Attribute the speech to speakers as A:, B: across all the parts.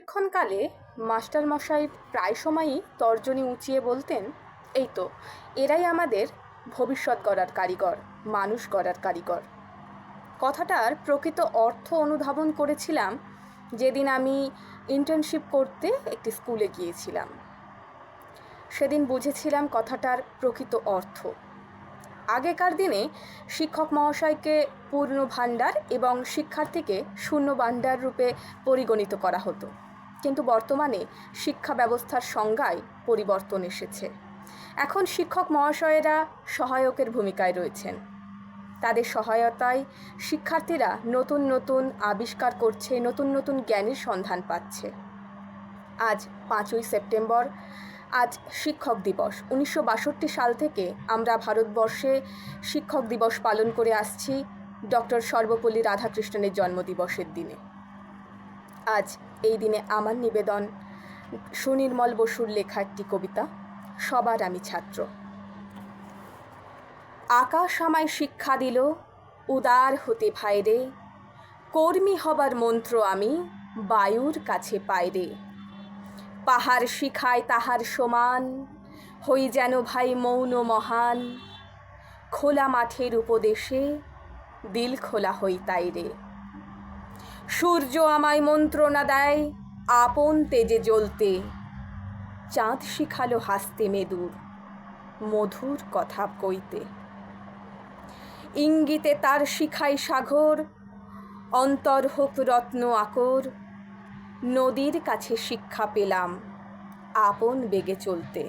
A: প্রশিক্ষণকালে মাস্টারমশাই প্রায় সময়ই তর্জনী উঁচিয়ে বলতেন, এই তো এরাই আমাদের ভবিষ্যৎ গড়ার কারিগর, মানুষ গড়ার কারিগর। কথাটার প্রকৃত অর্থ অনুধাবন করেছিলাম যেদিন আমি ইন্টার্নশিপ করতে একটি স্কুলে গিয়েছিলাম। সেদিন বুঝেছিলাম কথাটার প্রকৃত অর্থ। আগেকার দিনে শিক্ষক মহাশয়কে পূর্ণ ভাণ্ডার এবং শিক্ষার্থীকে শূন্য ভাণ্ডার রূপে পরিগণিত করা হতো, কিন্তু বর্তমানে শিক্ষা ব্যবস্থার সংজ্ঞায় পরিবর্তন এসেছে। এখন শিক্ষক মহাশয়েরা সহায়কের ভূমিকায় রয়েছেন। তাদের সহায়তায় শিক্ষার্থীরা নতুন নতুন আবিষ্কার করছে, নতুন নতুন জ্ঞানের সন্ধান পাচ্ছে। আজ 5ই সেপ্টেম্বর, আজ শিক্ষক দিবস। 1962 সাল থেকে আমরা ভারতবর্ষে শিক্ষক দিবস পালন করে আসছি ডক্টর সর্বপল্লী রাধাকৃষ্ণনের জন্মদিবসের দিনে। আজ এই দিনে আমার নিবেদন সুনির্মল বসুর লেখা একটি কবিতা, সবার আমি ছাত্র। আকাশ আমায় শিক্ষা দিল উদার হতে ভাইরে, কর্মী হবার মন্ত্র আমি বায়ুর কাছে পাইরে। পাহাড় শিখায় তাহার সমান, হই যেন ভাই মৌন মহান, খোলা মাঠের উপদেশে দিল খোলা হই তাইরে। সূর্য আমায় মন্ত্রণা দেয় আপন তেজে জ্বলতে, চাঁদ শিখালো হাসতে মেদুর মধুর কথা কইতে। ইঙ্গিতে তার শিখাই সাগর, অন্তর হোক রত্ন আকর, নদীর কাছে শিক্ষা পেলাম আপন বেগে চলতে।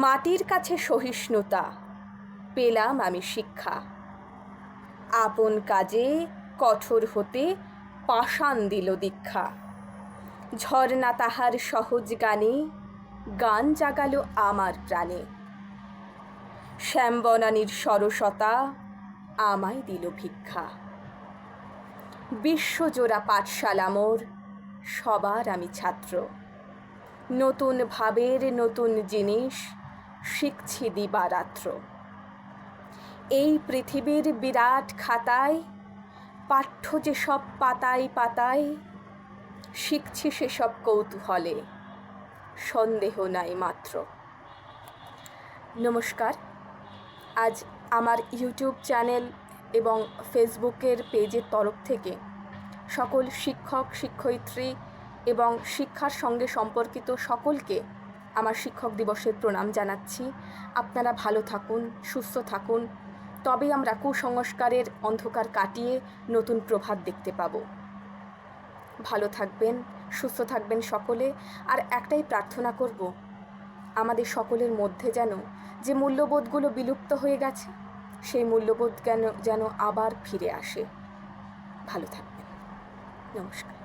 A: মাটির কাছে সহিষ্ণুতা পেলাম আমি শিক্ষা, আপন কাজে কঠোর হতে পাষাণ দিল দীক্ষা। ঝর্ণা তাহার সহজ গানে গান জাগালো আমার প্রাণে, শ্যামবনানীর সরসতা আমায় দিল ভিক্ষা। বিশ্বজোড়া পাঠশালা মোর, সবার আমি ছাত্র। নতুন ভাবের নতুন জিনিস শিখছি দিবারাত্র। এই পৃথিবীর বিরাট খাতায় পাঠ্য যেসব পাতায় পাতায়, শিখছি সেসব কৌতূহলে, সন্দেহ নাই মাত্র। নমস্কার। আজ আমার ইউটিউব চ্যানেল এবং ফেসবুকের পেজের তরফ থেকে সকল শিক্ষক শিক্ষয়িত্রী এবং শিক্ষার সঙ্গে সম্পর্কিত সকলকে আমার শিক্ষক দিবসের প্রণাম জানাচ্ছি। আপনারা ভালো থাকুন, সুস্থ থাকুন, তবেই আমরা কুসংস্কারের অন্ধকার কাটিয়ে নতুন প্রভাত দেখতে পাব। ভালো থাকবেন, সুস্থ থাকবেন সকলে। আর একটাই প্রার্থনা করব, আমাদের সকলের মধ্যে যে মূল্যবোধগুলো বিলুপ্ত হয়ে গেছে, সেই মূল্যবোধ যেন আবার ফিরে আসে। ভালো থাকবেন। নমস্কার।